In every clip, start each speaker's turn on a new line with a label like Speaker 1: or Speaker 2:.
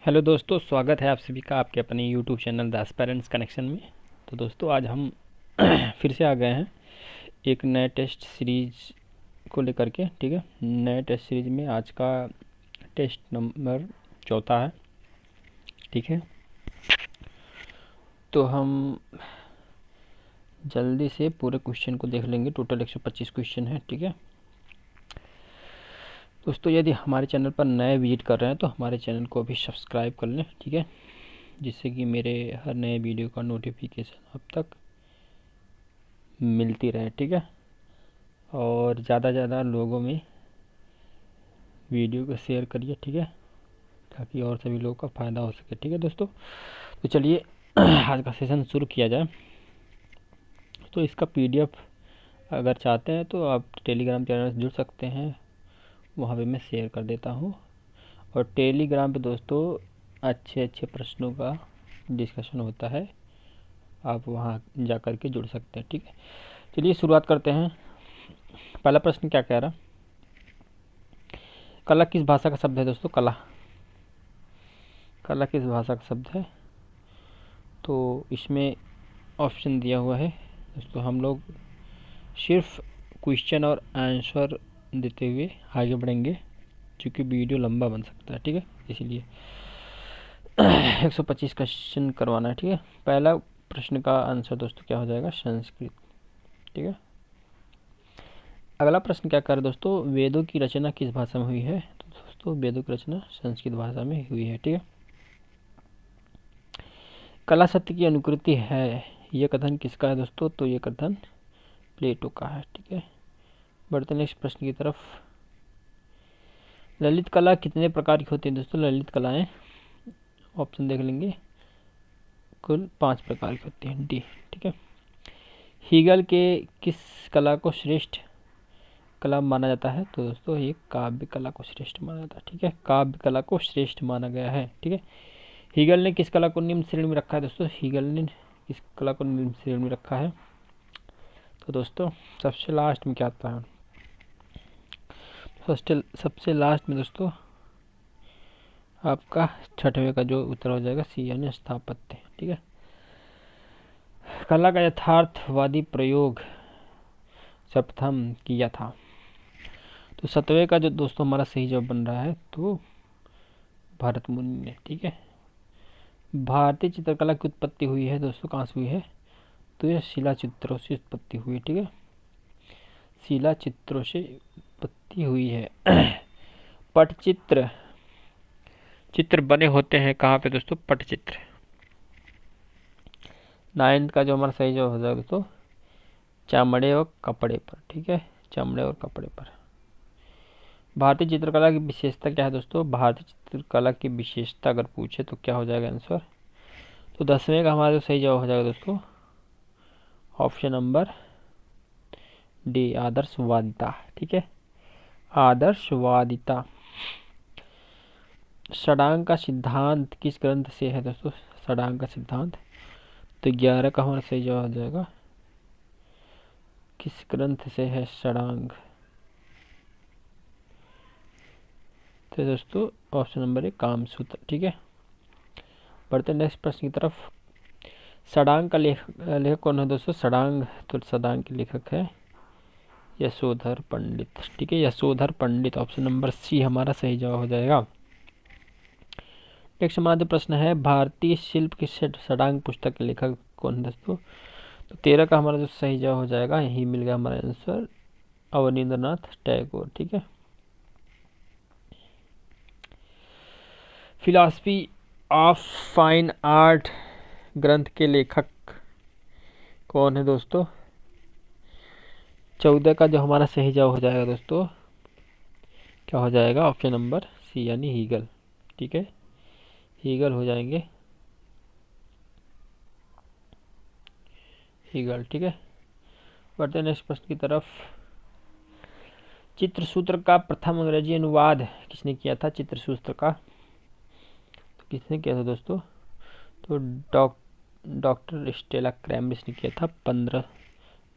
Speaker 1: Hello दोस्तों, स्वागत है आप सभी का आपके अपने YouTube channel the aspirants connection में। तो दोस्तों आज हम फिर से आ गए हैं एक नए टेस्ट सीरीज को लेकर के। ठीक है, नए टेस्ट सीरीज में आज का टेस्ट नंबर 4 है। ठीक है, तो हम जल्दी से पूरे क्वेश्चन को देख लेंगे। टोटल 125 क्वेश्चन है। ठीक है दोस्तों, यदि हमारे चैनल पर नए विजिट कर रहे हैं तो हमारे चैनल को भी सब्सक्राइब कर लें। ठीक है, जिससे कि मेरे हर नए वीडियो का नोटिफिकेशन अब तक मिलती रहे। ठीक है, और ज़्यादा से ज़्यादा लोगों में वीडियो को शेयर करिए। ठीक है, ताकि और सभी लोगों का फ़ायदा हो सके। ठीक है दोस्तों, तो चलिए आज का सेशन शुरू किया जाए। तो इसका पीडीएफ अगर चाहते हैं तो आप टेलीग्राम चैनल से जुड़ सकते हैं, वहाँ पे मैं शेयर कर देता हूँ। और टेलीग्राम पे दोस्तों अच्छे अच्छे प्रश्नों का डिस्कशन होता है, आप वहाँ जा कर के जुड़ सकते हैं। ठीक है, चलिए शुरुआत करते हैं। पहला प्रश्न क्या कह रहा, कला किस भाषा का शब्द है दोस्तों? कला कला किस भाषा का शब्द है? तो इसमें ऑप्शन दिया हुआ है दोस्तों। हम लोग सिर्फ क्वेश्चन और आंसर देते हुए आगे बढ़ेंगे, क्योंकि वीडियो लंबा बन सकता है। ठीक है, इसीलिए 125 क्वेश्चन करवाना है। ठीक है, पहला प्रश्न का आंसर दोस्तों क्या हो जाएगा? संस्कृत। ठीक है, अगला प्रश्न क्या कर दोस्तों, वेदों की रचना किस भाषा में हुई है? तो दोस्तों वेदों की रचना संस्कृत भाषा में हुई है। ठीक है, कला सत्य की अनुकृति है, यह कथन किसका है दोस्तों? तो ये कथन प्लेटो का है। ठीक है, बढ़ते हैं नेक्स्ट प्रश्न की तरफ। ललित कला कितने प्रकार की होती है दोस्तों? ललित कलाएं ऑप्शन देख लेंगे, कुल 5 प्रकार की होती हैं। डी। ठीक है, हीगल के किस कला को श्रेष्ठ कला माना जाता है? तो दोस्तों ये काव्य कला को श्रेष्ठ माना जाता है। ठीक है, काव्य कला को श्रेष्ठ माना गया है। ठीक है, हीगल ने किस कला को निम्न श्रेणी में रखा है दोस्तों? हीगल ने किस कला को निम्न श्रेणी में रखा है? तो दोस्तों सबसे लास्ट में क्या आता है? सबसे लास्ट में दोस्तों आपका 6वें का जो उत्तर हो जाएगा सी, यानी स्थापत्य। ठीक है, कला का यथार्थवादी प्रयोग सर्वप्रथम किया था? तो 7वें का जो दोस्तों हमारा सही जवाब बन रहा है तो भरत मुनि ने। ठीक है, भारतीय चित्रकला की उत्पत्ति हुई है दोस्तों, कहाँ से हुई है? तो यह शिला चित्रों से उत्पत्ति हुई है। ठीक है, शिला चित्रों से उत्पत्ति हुई है। पटचित्र चित्र बने होते हैं कहाँ पे दोस्तों? पटचित्र। 9th का जो हमारा सही जवाब हो जाएगा दोस्तों चमड़े और कपड़े पर। ठीक है, चमड़े और कपड़े पर। भारतीय चित्रकला की विशेषता क्या है दोस्तों? भारतीय चित्रकला की विशेषता अगर पूछे तो क्या हो जाएगा आंसर? तो 10वें का हमारा जो सही जवाब हो जाएगा दोस्तों ऑप्शन नंबर डी, आदर्शवादिता। ठीक है, आदर्शवादिता। षडांग का सिद्धांत किस ग्रंथ से है दोस्तों? षडांग का सिद्धांत तो 11 का हमारा सही जवाब हो जाएगा, किस ग्रंथ से है षडांग? तो दोस्तों ऑप्शन नंबर 1 कामसूत्र। ठीक है, बढ़ते नेक्स्ट प्रश्न की तरफ। षडांग का लेखक कौन है दोस्तों? षडांग तो षडांग के लेखक है यशोधर पंडित। ठीक है, यशोधर पंडित, ऑप्शन नंबर सी हमारा सही जवाब हो जाएगा। नेक्स्ट हमारा जो प्रश्न है, भारतीय शिल्प की षडांग पुस्तक के लेखक कौन है दोस्तों? तो 13 का हमारा जो सही जवाब हो जाएगा, यही मिल गया हमारा आंसर, अवनींद्रनाथ टैगोर। ठीक है, फिलॉसफी ऑफ फाइन आर्ट ग्रंथ के लेखक कौन है दोस्तों? 14 का जो हमारा सही जवाब हो जाएगा दोस्तों क्या हो जाएगा? ऑप्शन नंबर सी, यानी हीगल। ठीक है, हीगल हो जाएंगे, हीगल। ठीक है, बढ़ते नेक्स्ट प्रश्न की तरफ। चित्रसूत्र का प्रथम अंग्रेजी अनुवाद किसने किया था? चित्रसूत्र का तो किसने किया था दोस्तों? तो डॉक्टर स्टेला क्रैम्ब्रिज ने किया था।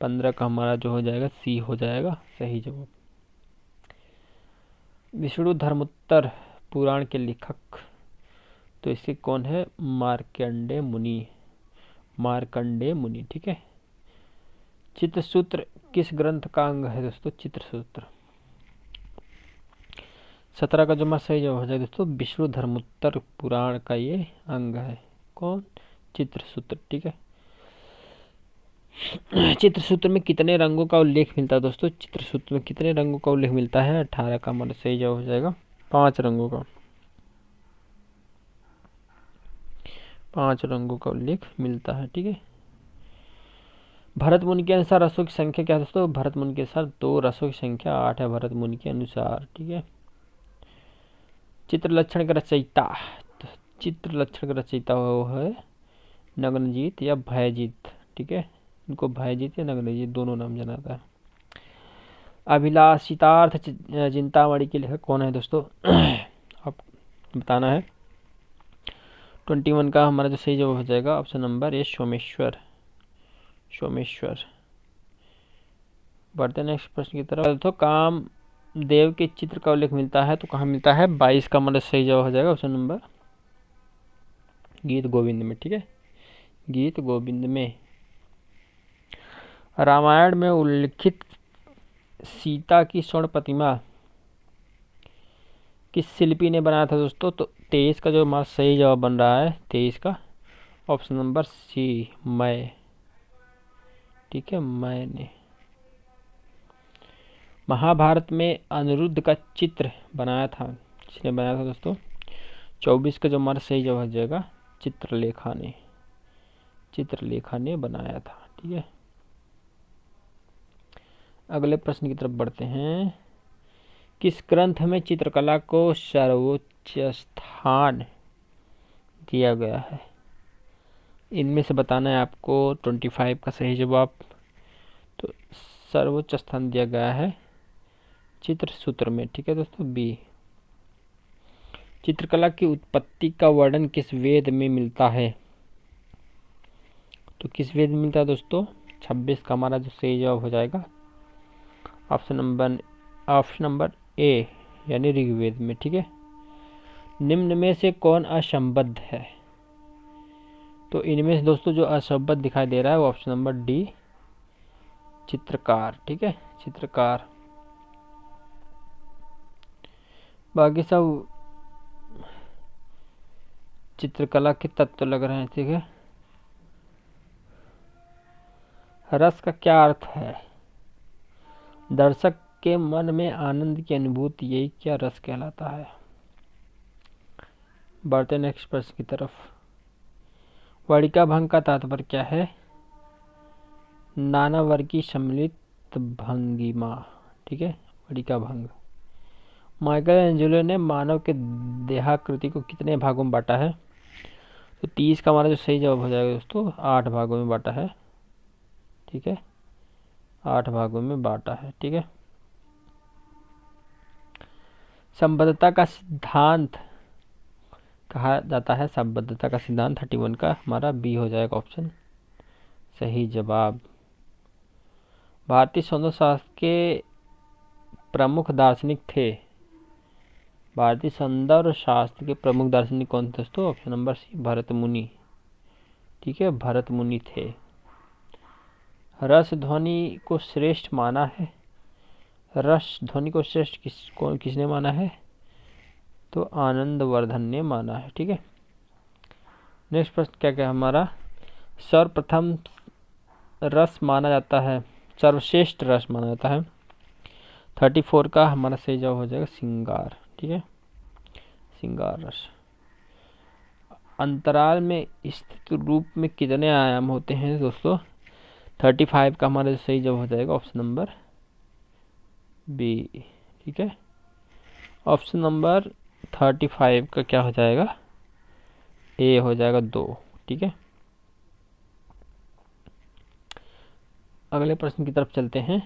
Speaker 1: 15 का हमारा जो हो जाएगा सी हो जाएगा सही जवाब। विष्णु धर्मोत्तर पुराण के लेखक तो इसके कौन है? मार्कंडेय मुनि, मार्कंडेय मुनि। ठीक है। चित्रसूत्र किस ग्रंथ का अंग है दोस्तों? चित्रसूत्र। 17 का जो हमारा सही जवाब हो जाए दोस्तों, विष्णु धर्मोत्तर पुराण का ये अंग है। कौन? चित्रसूत्र। ठीक है। चित्रसूत्र में कितने रंगों का उल्लेख मिलता है दोस्तों? चित्रसूत्र में कितने रंगों का उल्लेख मिलता है? 18 का हमारा सही जवाब हो जाएगा 5 रंगों का। 5 रंगों का उल्लेख मिलता है। ठीक है। भरत मुनि के अनुसार रसों की संख्या क्या है दोस्तों? भरत मुनि के अनुसार 2 रसों की संख्या 8 है भरत मुनि के अनुसार। ठीक है। चित्र लक्षण का रचयिता, तो चित्र लक्षण का रचयिता वो है नग्नजीत या भयजीत। ठीक है। इनको भयजीत या नग्नजीत दोनों नाम जाना जाता है। अभिलाषितार्थ चिंतामणि के लेखक कौन है दोस्तों? आप बताना है। 21 का हमारा जो सही जवाब हो जाएगा option number A, Someshwar. Someshwar. बढ़ते नेक्स्ट प्रश्न की तरफ। तो कामदेव के चित्र का उल्लेख मिलता है, तो कहाँ मिलता है? 22 का हमारा सही जवाब हो जाएगा ऑप्शन नंबर गीत गोविंद में। ठीक है। गीत गोविंद में। रामायण में उल्लिखित सीता की स्वर्ण प्रतिमा किस शिल्पी ने बनाया था दोस्तों? तो 23 का जो हमारा सही जवाब बन रहा है 23 का ऑप्शन नंबर सी, मैं। ठीक है, मैंने। महाभारत में अनिरुद्ध का चित्र बनाया था, किसने बनाया था दोस्तों? 24 का जो हमारा सही जवाब हो जाएगा चित्रलेखा ने। चित्रलेखा ने बनाया था। ठीक है। अगले प्रश्न की तरफ बढ़ते हैं। किस ग्रंथ में चित्रकला को सर्वोच्च स्थान दिया गया है? इनमें से बताना है आपको 25 का सही जवाब। तो सर्वोच्च स्थान दिया गया है चित्रसूत्र में। ठीक है दोस्तों, बी। चित्रकला की उत्पत्ति का वर्णन किस वेद में मिलता है? तो किस वेद में मिलता है दोस्तों? 26 का हमारा जो सही जवाब हो जाएगा ऑप्शन नंबर ए, यानी ऋग्वेद में। ठीक है। निम्न में से कौन असंबद्ध है? तो इनमें से दोस्तों जो असंबद्ध दिखाई दे रहा है वो ऑप्शन नंबर डी, चित्रकार। ठीक है, चित्रकार। बाकी सब चित्रकला के तत्व लग रहे हैं। ठीक है। रस का क्या अर्थ है? दर्शक के मन में आनंद की अनुभूति, यही क्या रस कहलाता है? बढ़ते नेक्स्ट प्रश्न की तरफ। वाटिका भंग का तात्पर्य क्या है? नाना वर्ग की सम्मिलित भंगिमा। ठीक है, वाटिका भंग। माइकल एंजेलो ने मानव के देहाकृति को कितने भागों में बांटा है? तो 30 का हमारा जो सही जवाब हो जाएगा दोस्तों 8 भागों में बांटा है। ठीक है, 8 भागों में बांटा है। ठीक है। संबद्धता का सिद्धांत कहा जाता है? संबद्धता का सिद्धांत 31 का हमारा बी हो जाएगा ऑप्शन सही जवाब। भारतीय सौंदर्य शास्त्र के प्रमुख दार्शनिक थे? भारतीय सौंदर्य शास्त्र के प्रमुख दार्शनिक कौन थे दोस्तों? ऑप्शन नंबर सी, भरत मुनि। ठीक है, भरत मुनि थे। रस ध्वनि को श्रेष्ठ माना है? रस ध्वनि को श्रेष्ठ किसने माना है? तो आनंदवर्धन ने माना है। ठीक है। नेक्स्ट प्रश्न क्या क्या हमारा? सर्वप्रथम रस माना जाता है, सर्वश्रेष्ठ रस माना जाता है 34 का हमारा सही जवाब हो जाएगा श्रृंगार। ठीक है, श्रृंगार रस। अंतराल में स्थित रूप में कितने आयाम होते हैं दोस्तों? 35 का हमारा सही जवाब हो जाएगा ऑप्शन नंबर बी। ठीक है, ऑप्शन नंबर 35 का क्या हो जाएगा? ए हो जाएगा 2। ठीक है। अगले प्रश्न की तरफ चलते हैं।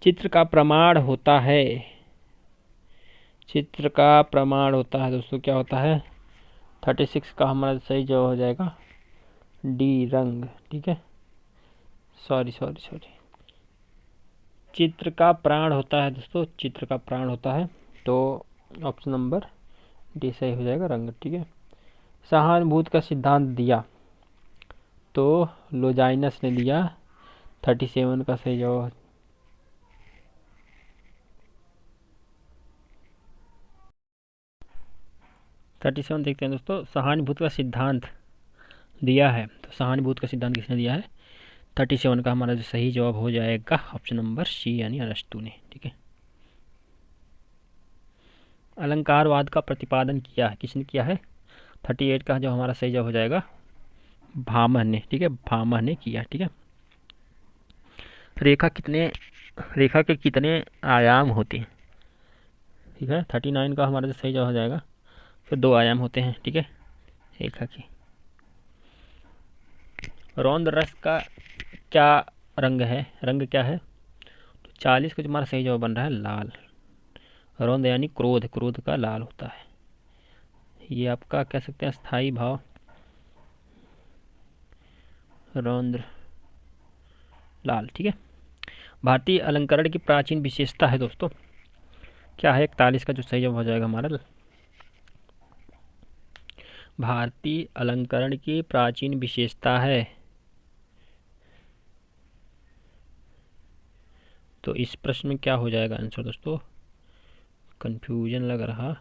Speaker 1: चित्र का प्रमाण होता है, चित्र का प्रमाण होता है दोस्तों, क्या होता है? 36 का हमारा सही जवाब हो जाएगा डी, रंग। ठीक है, सॉरी। चित्र का प्राण होता है दोस्तों, चित्र का प्राण होता है तो ऑप्शन नंबर डी सही हो जाएगा, रंग। ठीक है। सहानुभूति का सिद्धांत दिया, तो लोजाइनस ने दिया 37 का सही जवाब। 37 देखते हैं दोस्तों। सहानुभूति का सिद्धांत दिया है, तो सहानुभूति का सिद्धांत किसने दिया है? 37 का हमारा जो सही जवाब हो जाएगा ऑप्शन नंबर सी यानी अरस्तु ने। ठीक है। अलंकारवाद का प्रतिपादन किया है, किसने किया है? 38 का जो हमारा सही जवाब हो जाएगा भामह ने। ठीक है, भामह ने किया। ठीक है। रेखा के कितने आयाम होते हैं? ठीक है, 39 का हमारा जो सही जवाब हो जाएगा, फिर 2 आयाम होते हैं। ठीक है, रेखा की। रौद्र रस का क्या रंग है? रंग क्या है? तो 40 का जो हमारा सही जवाब बन रहा है लाल। रौद्र यानी क्रोध, क्रोध का लाल होता है। ये आपका कह सकते हैं स्थायी भाव, रौद्र लाल। ठीक है। भारतीय अलंकरण की प्राचीन विशेषता है दोस्तों, क्या है? 41 का जो सही जवाब हो जाएगा हमारा। भारतीय अलंकरण की प्राचीन विशेषता है, तो इस प्रश्न में क्या हो जाएगा आंसर दोस्तों? कंफ्यूजन लग रहा।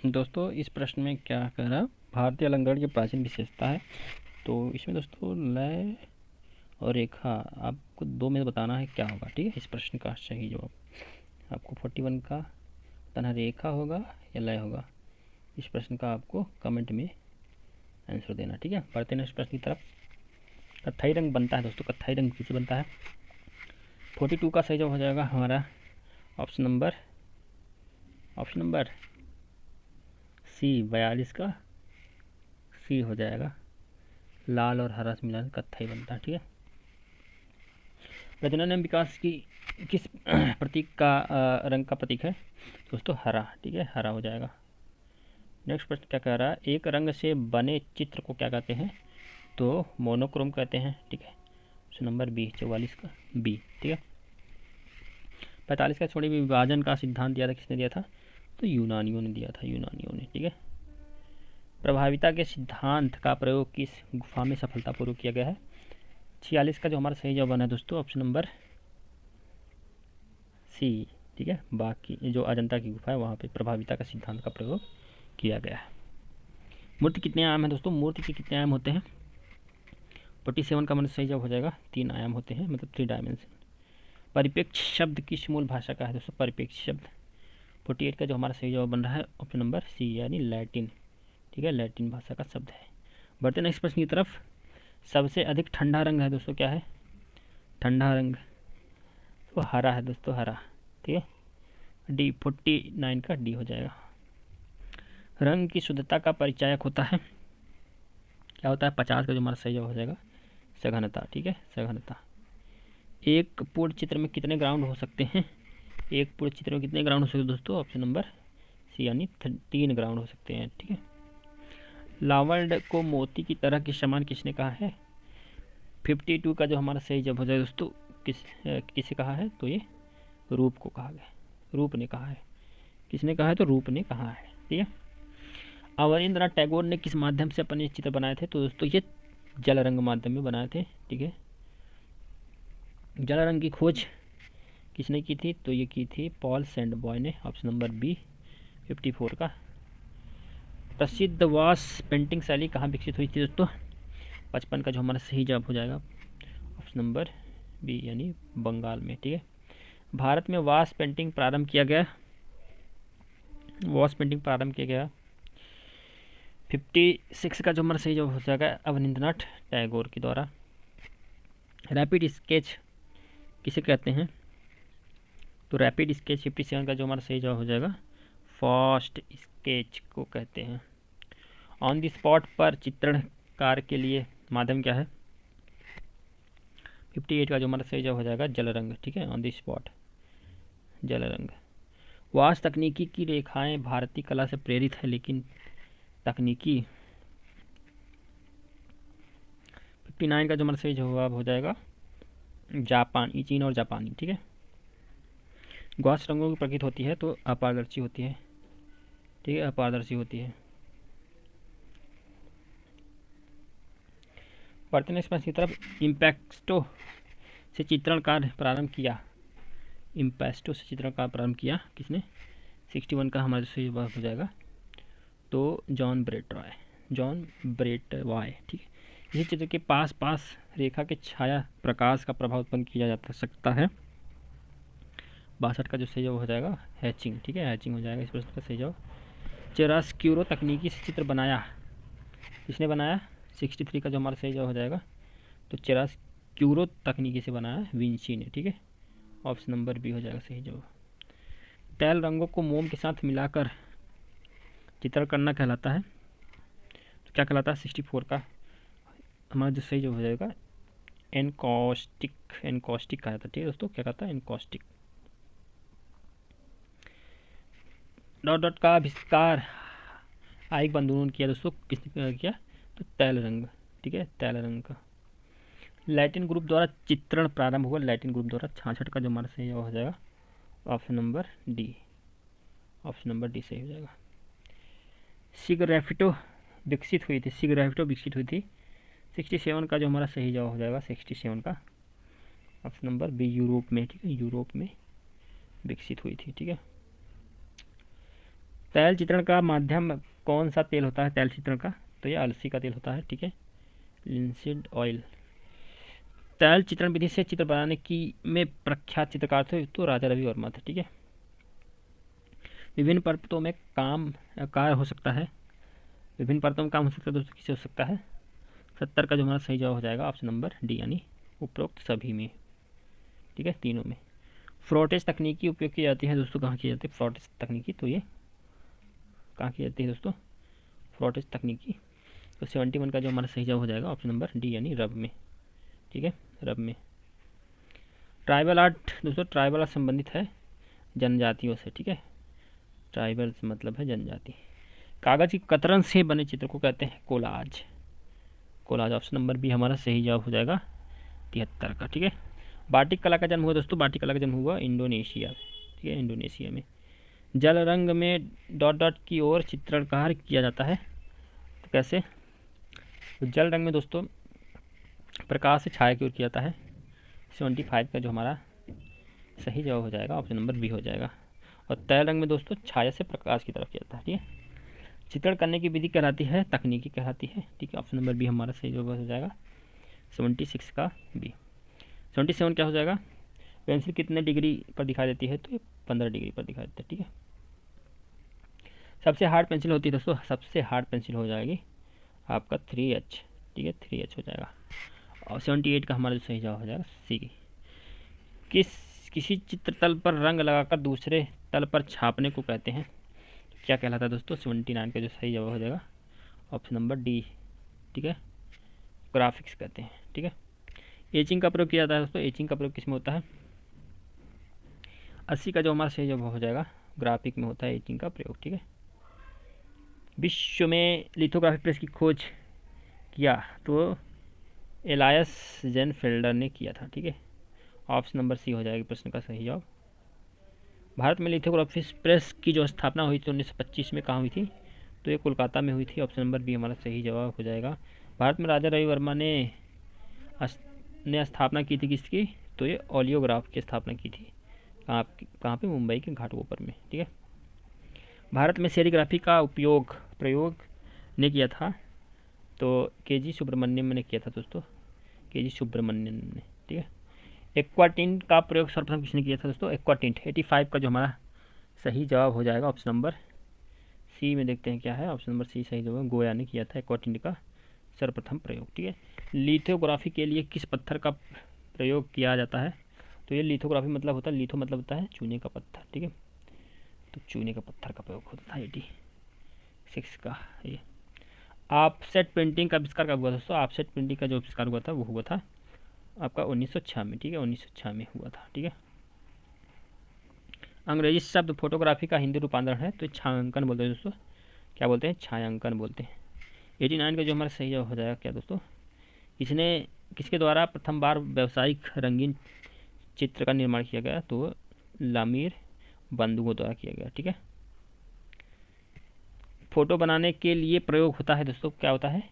Speaker 1: दोस्तों इस प्रश्न में क्या कह रहा? भारतीय अलंकरण की प्राचीन विशेषता है, तो इसमें दोस्तों लय और रेखा आपको 2 में बताना है क्या होगा। ठीक है, इस प्रश्न का सही जवाब आपको 41 का बताना, रेखा होगा या लय होगा। इस प्रश्न का आपको कमेंट में आंसर देना। ठीक है, बढ़ते हैं इस प्रश्न की तरफ। कत्थई रंग बनता है दोस्तों, कत्थई रंग किससे बनता है? 42 का सही जवाब हो जाएगा हमारा ऑप्शन नंबर सी। 42 का सी हो जाएगा, लाल और हरा से मिला कत्थई बनता है। ठीक है। रचना नियम विकास की किस प्रतीक का रंग का प्रतीक है दोस्तों? हरा। ठीक है, हरा हो जाएगा। नेक्स्ट प्रश्न क्या कह रहा है? एक रंग से बने चित्र को क्या कहते हैं? तो मोनोक्रोम कहते हैं। ठीक है, ऑप्शन नंबर बी, 44 का बी। ठीक है। 45 का छोड़े विभाजन का सिद्धांत दिया था, किसने दिया था? तो यूनानियों ने दिया था, यूनानियों ने। ठीक है। प्रभाविता के सिद्धांत का प्रयोग किस गुफा में सफलतापूर्वक किया गया है? 46 का जो हमारा सही जवाब बना है दोस्तों ऑप्शन नंबर सी। ठीक है, बाकी जो अजंता की गुफा है वहाँ पे प्रभाविता का सिद्धांत का प्रयोग किया गया है। मूर्ति कितने आयाम है दोस्तों? मूर्ति के कितने आयाम होते हैं? 47 का मतलब सही जवाब हो जाएगा 3 आयाम होते हैं, मतलब 3 डायमेंशन। परिप्रेक्ष्य शब्द किस मूल भाषा का है दोस्तों? परिप्रेक्ष्य शब्द 48 का जो हमारा सही जवाब बन रहा है ऑप्शन नंबर सी यानी लैटिन। ठीक है, लैटिन भाषा का शब्द है। बढ़ते नेक्स्ट प्रश्न की तरफ। सबसे अधिक ठंडा रंग है दोस्तों, क्या है? ठंडा रंग तो हरा है दोस्तों, हरा। ठीक है, डी 49 का डी हो जाएगा। रंग की शुद्धता का परिचायक होता है, क्या होता है? 50 का जो हमारा सही जवाब हो जाएगा सघनता। ठीक है, सघनता। एक पूर्ण चित्र में कितने ग्राउंड हो सकते हैं? एक पूर्ण चित्र में कितने ग्राउंड हो सकते हैं दोस्तों? ऑप्शन नंबर सी यानी 3 ग्राउंड हो सकते हैं। ठीक है। लावण्य को मोती की तरह के समान किसने कहा है? 52 का जो हमारा सही जवाब हो जाए दोस्तों किसे कहा है? तो ये रूप को कहा गया, रूप ने कहा है। किसने कहा है? तो रूप ने कहा है। ठीक है। अवनींद्रनाथ टैगोर ने किस माध्यम से अपने चित्र बनाए थे? तो दोस्तों ये जल रंग माध्यम में बनाए थे। ठीक है। जल रंग की खोज किसने की थी? तो ये की थी पॉल सैंडबॉय ने, ऑप्शन नंबर बी 54 का। प्रसिद्ध वास पेंटिंग शैली कहाँ विकसित हुई थी दोस्तों? 55 का जो हमारा सही जवाब हो जाएगा ऑप्शन नंबर बी यानी बंगाल में। ठीक है। भारत में वास पेंटिंग प्रारंभ किया गया, 56 का जो हमारा सही जवाब हो जाएगा अवनींद्रनाथ टैगोर के द्वारा। रैपिड स्केच किसे कहते हैं? तो रैपिड स्केच 57 का जो हमारा सही जवाब हो जाएगा फास्ट स्केच को कहते हैं। ऑन द स्पॉट पर चित्रणकार के लिए माध्यम क्या है? 58 का जो हमारा सही जवाब हो जाएगा जल रंग। ठीक है, ऑन द स्पॉट जल रंग। वास तकनीकी की रेखाएं भारतीय कला से प्रेरित है, लेकिन तकनीकी 59 का जो हमारा सही जवाब हो जाएगा जापान, चीन और जापानी। ठीक है, गॉस रंगों की प्रकृति होती है तो अपारदर्शी होती है। ठीक है, अपारदर्शी होती है। बढ़ते नेक्स्ट की तरफ। इम्पैक्टो से चित्रण कार्य प्रारंभ किया। इम्पैक्टो से चित्रण कार्य प्रारंभ किया किसने? 61 का हमारा सही जवाब हो जाएगा तो जॉन ब्रेटवाय। ठीक है, इसी चित्र के पास पास रेखा के छाया प्रकाश का प्रभाव उत्पन्न किया जा सकता है। 62 का जो सही जवाब हो जाएगा हैचिंग। ठीक है, हैचिंग हो जाएगा इस प्रश्न का सही जवाब। चिरास्क्यूरो तकनीकी से चित्र बनाया, किसने बनाया? 63 का जो हमारा सही जवाब हो जाएगा तो चिरास्क्यूरो तकनीकी से बनाया विंची ने। ठीक है, ऑप्शन नंबर बी हो जाएगा सही जवाब। तैल रंगों को मोम के साथ मिलाकर चित्र करना कहलाता है, तो क्या कहलाता है? 64 का हमारा जो सही जवाब हो जाएगा एनकॉस्टिक कहा जाता है। ठीक है दोस्तों, क्या कहता है? एनकॉस्टिक। डॉट डॉट का आविष्कार आयिक बंधुओं ने किया दोस्तों, किसने किया? तो तैल रंग। ठीक है, तैल रंग का। लैटिन ग्रुप द्वारा चित्रण प्रारंभ हुआ, लैटिन ग्रुप द्वारा। 66 का जो हमारा सही जवाब हो जाएगा option number D. Option number D सही हो जाएगा। सिग्राफिटो विकसित हुई थी, 67 का जो हमारा सही जवाब हो जाएगा 67 का ऑप्शन नंबर बी, यूरोप में। ठीक है, यूरोप में विकसित हुई थी। ठीक है, तैल चित्रण का माध्यम कौन सा तेल होता है? तैल चित्रण का तो ये अलसी का तेल होता है। ठीक है, लिंसीड ऑयल। तैल चित्रण विधि से चित्र बनाने की में प्रख्यात चित्रकार थे तो राजा रवि वर्मा थे। ठीक है, विभिन्न परतों में काम कार्य हो सकता है, विभिन्न परतों में काम हो सकता है दोस्तों, किसे हो सकता है? 70 का जो हमारा सही जवाब हो जाएगा ऑप्शन नंबर डी, यानी उपरोक्त सभी में। ठीक है, तीनों में। फ्रोटेज तकनीकी उपयोग की जाती है दोस्तों, कहाँ की जाती है फ्रोटेज तकनीकी? तो ये कहाँ की जाती है दोस्तों फ्रोटेज तकनीकी? तो 71 का जो हमारा सही जवाब हो जाएगा ऑप्शन नंबर डी, यानी रब में। ठीक है, रब में। ट्राइबल आर्ट दोस्तों, ट्राइबल आर्ट संबंधित है जनजातियों से। ठीक है, ट्राइबल मतलब है जनजाति। कागज की कतरन से बने चित्र को कहते हैं collage. Collage option number B हमारा सही जवाब हो जाएगा 73 का। ठीक है, बाटिक कला का जन्म हुआ दोस्तों, बाटिक कला का जन्म हुआ इंडोनेशिया। ठीक है, इंडोनेशिया में। जल रंग में डॉट डॉट की ओर चित्रणकार किया जाता है, तो कैसे? तो जल रंग में दोस्तों प्रकाश से छाया की ओर किया जाता है। 75 का जो हमारा सही जवाब हो जाएगा ऑप्शन नंबर बी हो जाएगा। और तैल रंग में दोस्तों छाया से प्रकाश की तरफ किया जाता है। ठीक है, चित्रण करने की विधि कहलाती है तकनीकी कहलाती है। ठीक है, ऑप्शन नंबर बी हमारा सही जवाब हो जाएगा 76 का बी। 77 क्या हो जाएगा? पेंसिल कितने डिग्री पर दिखाई देती है? तो ये 15 डिग्री पर दिखाई देती है। ठीक है, सबसे हार्ड पेंसिल होती है दोस्तों, सबसे हार्ड पेंसिल हो जाएगी आपका 3H। ठीक है, 3H हो जाएगा। और 78 का हमारा जो सही जवाब हो जाएगा सी। किसी चित्र तल पर रंग लगाकर दूसरे तल पर छापने को कहते हैं, क्या कहलाता है दोस्तों? 79 का जो सही जवाब हो जाएगा ऑप्शन नंबर डी। ठीक है, ग्राफिक्स कहते हैं। ठीक है, एचिंग का प्रयोग किया जाता है दोस्तों, एचिंग का प्रयोग किसमें होता है? 80 का जो हमारा सही जवाब हो जाएगा ग्राफिक में होता है एचिंग का प्रयोग। ठीक है, विश्व में लिथोग्राफी प्रेस की खोज किया तो एलायस जेनफेल्डर ने किया था। ठीक है, ऑप्शन नंबर सी हो जाएगा प्रश्न का सही जवाब। भारत में लिथोग्राफी प्रेस की जो स्थापना हुई थी 1925 में, कहाँ हुई थी? तो ये कोलकाता में हुई थी। ऑप्शन नंबर बी हमारा सही जवाब हो जाएगा। भारत में राजा रवि वर्मा ने स्थापना की थी किसकी? तो ये ओलियोग्राफ की स्थापना की थी। कहाँ पे? मुंबई के घाटकोपर में। ठीक है, भारत में सेरीग्राफी का प्रयोग ने किया था तो के.जी. सुब्रमण्यम ने किया था दोस्तों, के.जी. सुब्रमण्यम ने। ठीक है, एक्वाटिंट का प्रयोग सर्वप्रथम किसने किया था दोस्तों? एक्वाटिंट। 85 का जो हमारा सही जवाब हो जाएगा ऑप्शन नंबर सी में। देखते हैं क्या है, ऑप्शन नंबर सी सही जवाब। गोया ने किया था एक्वाटिंट का सर्वप्रथम प्रयोग। ठीक है, लिथोग्राफी के लिए किस पत्थर का प्रयोग किया जाता है? तो ये लिथोग्राफी मतलब होता है, लिथो मतलब होता है चूने का पत्थर। ठीक है, तो चूने का पत्थर का प्रयोग होता था 86 का। ये ऑफसेट प्रिंटिंग का आविष्कार कब हुआ दोस्तों? ऑफसेट प्रिंटिंग का जो आविष्कार हुआ था वो हुआ था आपका 1906 में। ठीक है, 1906 में हुआ था। ठीक है, अंग्रेजी शब्द फोटोग्राफी का हिंदी रूपांतरण है तो छायांकन बोलते हैं दोस्तों। क्या बोलते हैं? छायांकन बोलते हैं। 89 का जो हमारा सही जवाब हो जाएगा क्या दोस्तों? इसने किसके द्वारा प्रथम बार व्यावसायिक रंगीन चित्र का निर्माण किया गया? तो लामीर बंधुओं द्वारा किया गया। ठीक है। फोटो बनाने के लिए प्रयोग होता है दोस्तों, क्या होता है?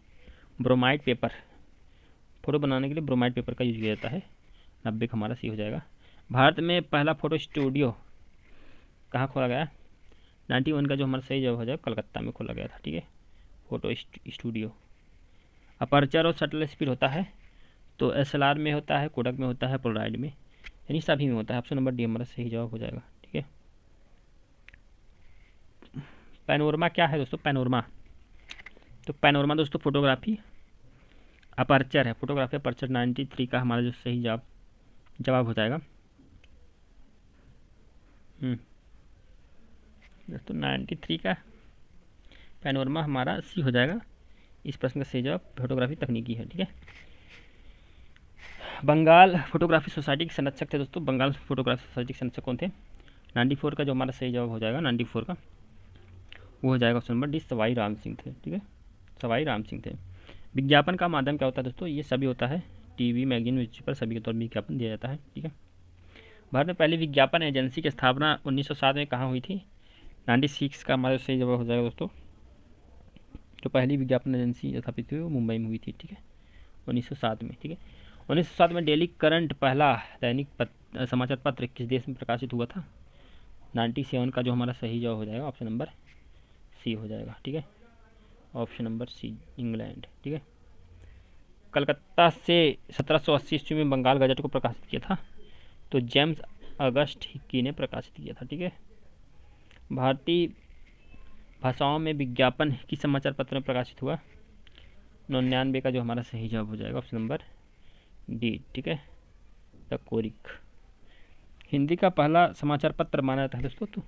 Speaker 1: Bromide paper. फोटो बनाने के लिए ब्रोमाइड पेपर का यूज किया जाता है। 90 का हमारा सी हो जाएगा। भारत में पहला फोटो स्टूडियो कहाँ खोला गया? 91 का जो हमारा सही जवाब हो जाएगा कलकत्ता में खोला गया था। ठीक है, फोटो स्टूडियो। अपर्चर और शटल स्पीड होता है तो एसएलआर में होता है, कोडक में होता है, पोलराइड में, यानी सभी में होता है। ऑप्शन नंबर डी हमारा सही जवाब हो जाएगा। ठीक है। पैनोरमा क्या है दोस्तों? पैनोरमा, तो पैनोरमा दोस्तों फोटोग्राफी अपर्चर है। फोटोग्राफी अपर्चर 93 का हमारा जो सही जवाब हो जाएगा दोस्तों 93 का पैनोरमा हमारा सी हो जाएगा। इस प्रश्न का सही जवाब फोटोग्राफी तकनीकी है। ठीक है। बंगाल फोटोग्राफी सोसाइटी के संरक्षक थे दोस्तों। बंगाल फोटोग्राफी सोसाइटी के संरक्षक कौन थे? 94 का जो हमारा सही जवाब हो जाएगा 94 का वो हो जाएगा option number D, Sawai Ram Singh थे। ठीक है, सवाई राम सिंह थे। विज्ञापन का माध्यम क्या होता है दोस्तों? ये सभी होता है, टीवी, मैगजीन, न्यूज़पेपर, सभी के तौर पर विज्ञापन दिया जाता है। ठीक है। भारत में पहली विज्ञापन एजेंसी की स्थापना 1907 में कहाँ हुई थी? 96 का हमारा सही जवाब हो जाएगा दोस्तों। जो पहली विज्ञापन एजेंसी स्थापित हुई वो मुंबई में हुई थी। ठीक है, 1907 में। ठीक है, 1907 में डेली करंट पहला दैनिक समाचार पत्र किस देश में प्रकाशित हुआ था? 97 का जो हमारा सही जवाब हो जाएगा ऑप्शन नंबर सी हो जाएगा। ठीक है, ऑप्शन नंबर सी, इंग्लैंड। ठीक है। कलकत्ता से 1780 ईस्वी में बंगाल गजट को प्रकाशित किया था तो जेम्स अगस्ट हिक्की ने प्रकाशित किया था। ठीक है। भारतीय भाषाओं में विज्ञापन किस समाचार पत्र में प्रकाशित हुआ? 99 का जो हमारा सही जवाब हो जाएगा ऑप्शन नंबर डी। ठीक है, द कोरिक। हिंदी का पहला समाचार पत्र माना जाता है दोस्तों, तो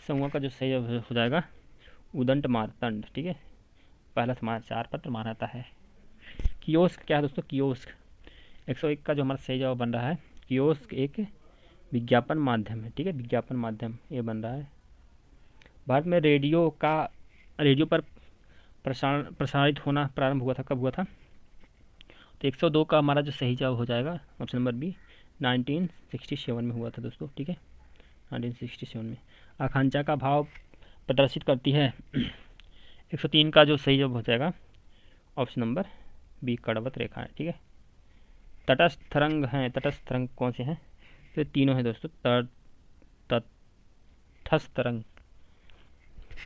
Speaker 1: समूह का जो सही जवाब हो जाएगा उदंत मार्तंड। ठीक है, पहला समाचार पत्र माना जाता है। कियोस्क क्या है दोस्तों? कियोस्क 101 का जो हमारा सही जवाब बन रहा है, कियोस्क एक विज्ञापन माध्यम है। ठीक है, विज्ञापन माध्यम ये बन रहा है। भारत में रेडियो पर प्रसारित होना प्रारंभ हुआ था, कब हुआ था? तो 102 का हमारा जो सही जवाब हो जाएगा ऑप्शन नंबर बी, 1967 में हुआ था दोस्तों। ठीक है, 1967 में। आकांक्षा का भाव प्रदर्शित करती है 103 का जो सही जवाब हो जाएगा ऑप्शन नंबर बी, कड़वत रेखा है। ठीक है। तटस्थ तरंग हैं, तटस्थ तरंग कौन से हैं? तो तीनों हैं दोस्तों, तटस्थ तरंग।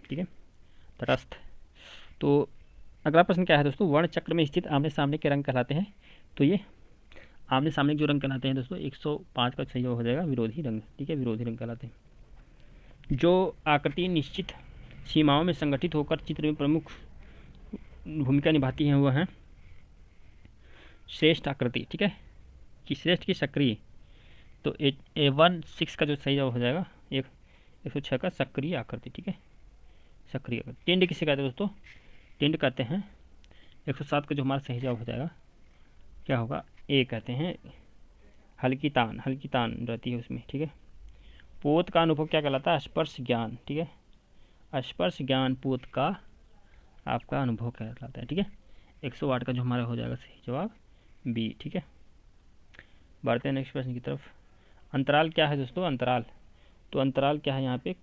Speaker 1: ठीक है, तटस्थ। तो अगला प्रश्न क्या है दोस्तों? वर्ण चक्र में स्थित आमने सामने के रंग कहलाते हैं। तो ये आमने सामने के जो रंग कहलाते हैं दोस्तों 105 का सही जवाब हो जाएगा विरोधी रंग। ठीक है, विरोधी रंग कहलाते हैं। जो आकृति निश्चित सीमाओं में संगठित होकर चित्र में प्रमुख भूमिका निभाती हैं वह हैं श्रेष्ठ आकृति। ठीक है, कि श्रेष्ठ की सक्रिय। तो A16 का जो सही जवाब हो जाएगा 106 का सक्रिय आकृति। ठीक है, सक्रिय आकृति। टिंड किसे कहते हैं दोस्तों? टिंड कहते हैं 107 का जो हमारा सही जवाब हो जाएगा क्या होगा? ए कहते हैं हल्की तान रहती है उसमें। ठीक है। पोत का अनुभव क्या कहलाता है? स्पर्श ज्ञान। ठीक है, स्पर्श ज्ञान पोत का आपका अनुभव कहलाता है। ठीक है, 108 का जो हमारा हो जाएगा सही जवाब बी। ठीक है, बढ़ते हैं नेक्स्ट प्रश्न की तरफ। अंतराल क्या है दोस्तों? अंतराल, तो अंतराल क्या है? यहाँ पे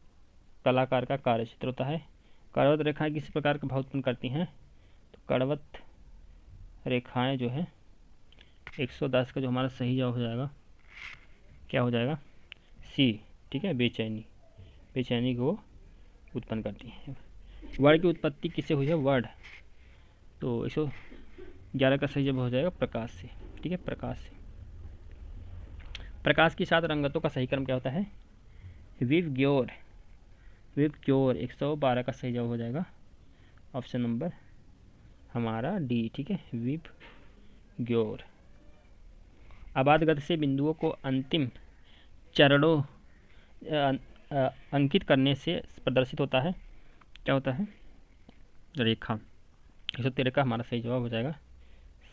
Speaker 1: कलाकार का कार्य क्षेत्र होता है। कड़वत रेखाएं किसी प्रकार का भाव उत्पन्न करती हैं? तो कड़वत रेखाएं जो है 110 का जो हमारा सही जवाब हो जाएगा क्या हो जाएगा? सी। ठीक है, बेचैनी को उत्पन्न करती हैं। वर्ड की उत्पत्ति किससे हुई है? वर्ड, तो 111 का सही जवाब हो जाएगा प्रकाश से। ठीक है, प्रकाश से। प्रकाश के साथ रंगतों का सही क्रम क्या होता है? विवग्योर 112 का सही जवाब हो जाएगा ऑप्शन नंबर हमारा डी। ठीक है, विवग्योर। आबाद गति से बिंदुओं को अंतिम चरणों अंकित करने से प्रदर्शित होता है, क्या होता है? रेखा। 113 का हमारा सही जवाब हो जाएगा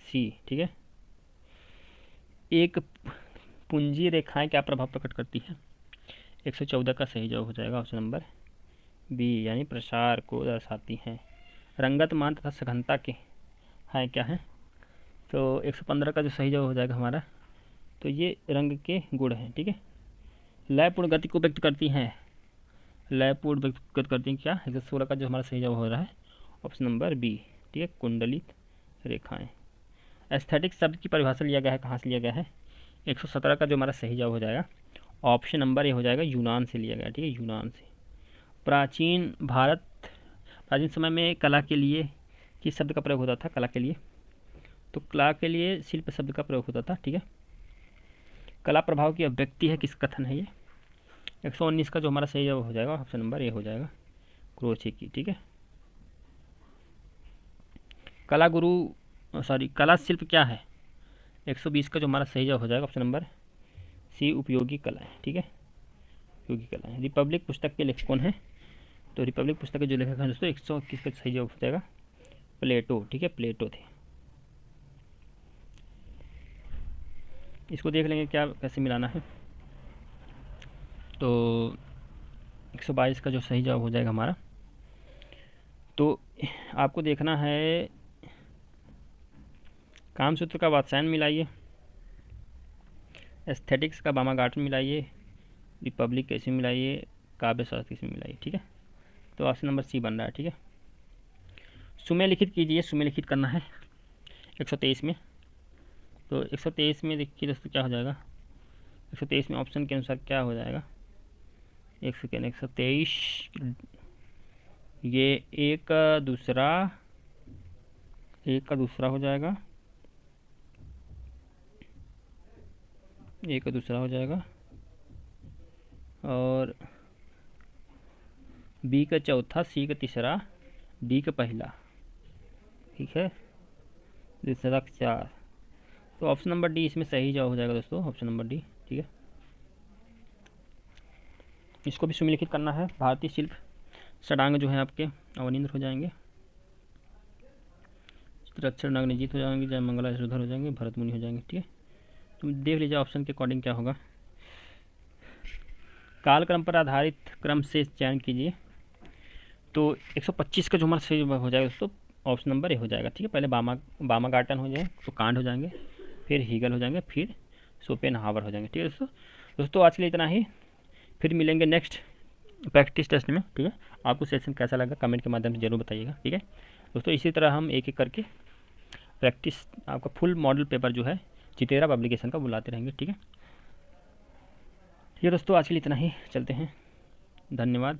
Speaker 1: सी। ठीक है, एक पूंजी रेखाएं क्या प्रभाव प्रकट करती है? 114 का सही जवाब हो जाएगा ऑप्शन नंबर बी, यानी प्रसार को दर्शाती हैं। रंगत मान तथा सघनता के हैं क्या है? तो 115 का जो सही जवाब हो जाएगा हमारा, तो ये रंग के गुण हैं। ठीक है, लयपूर्ण गति को व्यक्त करती हैं, लयपूर्ण व्यक्त करती हैं क्या, 116 का जो हमारा सही जवाब हो रहा है ऑप्शन नंबर बी। ठीक है, कुंडलित रेखाएं। एस्थेटिक शब्द की परिभाषा लिया गया है, कहाँ से लिया गया है, 117 का जो हमारा सही जवाब हो जाएगा ऑप्शन नंबर ए हो जाएगा, यूनान से लिया गया। ठीक है, यूनान से। प्राचीन भारत, प्राचीन समय में कला के लिए किस शब्द का प्रयोग होता था, कला के लिए, तो कला के लिए शिल्प शब्द का प्रयोग होता था। ठीक है, कला प्रभाव की अभिव्यक्ति है, किस कथन है ये, 119 का जो हमारा सही जवाब हो जाएगा ऑप्शन नंबर ए हो जाएगा, क्रोचे की। ठीक है, कला गुरु सॉरी कला शिल्प क्या है, 120 का जो हमारा सही जवाब हो जाएगा ऑप्शन नंबर सी, उपयोगी कला है। ठीक है, उपयोगी कला है। रिपब्लिक पुस्तक के लेखक कौन है, तो रिपब्लिक पुस्तक के जो लेखक हैं दोस्तों 121 का सही जवाब हो जाएगा प्लेटो। ठीक है, प्लेटो थे। इसको देख लेंगे क्या कैसे मिलाना है, तो 122 का जो सही जवाब हो जाएगा हमारा, तो आपको देखना है कामसूत्र का वात्स्यायन मिलाइए, एस्थेटिक्स का बामागार्टन मिलाइए, रिपब्लिक कैसे मिलाइए, काव्य शास्त्र कैसे मिलाइए। ठीक है, तो ऑप्शन नंबर सी बन रहा है। ठीक है, सुमेय लिखित कीजिए, सुमेय लिखित करना है 123 में, तो 123 में देखिए दोस्तों क्या हो जाएगा, 123 में ऑप्शन के अनुसार क्या हो जाएगा, एक सेकेंड, 123 ये एक का दूसरा हो जाएगा, एक का दूसरा हो जाएगा, और बी का चौथा, सी का तीसरा, डी का पहला। ठीक है, दूसरा 4, तो ऑप्शन नंबर डी इसमें सही जवाब हो जाएगा दोस्तों, ऑप्शन नंबर डी। ठीक है, इसको भी सुमेलिखित करना है। भारतीय शिल्प षडांग जो है आपके अवनिंद्र हो जाएंगे, चित्राक्षर नागनिजीत हो जाएंगे, जय मंगला श्रीधर हो जाएंगे, भरत मुनि हो जाएंगे। ठीक है, तुम देख लीजिए ऑप्शन के अकॉर्डिंग क्या होगा। कालक्रम पर आधारित क्रम से चयन कीजिए, तो 125 का जो हमारा सही हो जाएगा दोस्तों ऑप्शन नंबर ए हो जाएगा। ठीक है, पहले बामागार्टन हो जाए तो कांड हो जाएंगे, फिर हीगल हो जाएंगे, फिर शोपेनहावर हो जाएंगे। ठीक है दोस्तों आज के लिए इतना ही, फिर मिलेंगे नेक्स्ट प्रैक्टिस टेस्ट में। ठीक है, आपको सेशन कैसा लगा कमेंट के माध्यम से जरूर बताइएगा। ठीक है दोस्तों, इसी तरह हम एक एक करके प्रैक्टिस आपका फुल मॉडल पेपर जो है चितेरा पब्लिकेशन का बुलाते रहेंगे। ठीक है दोस्तों आज के लिए इतना ही, चलते हैं, धन्यवाद।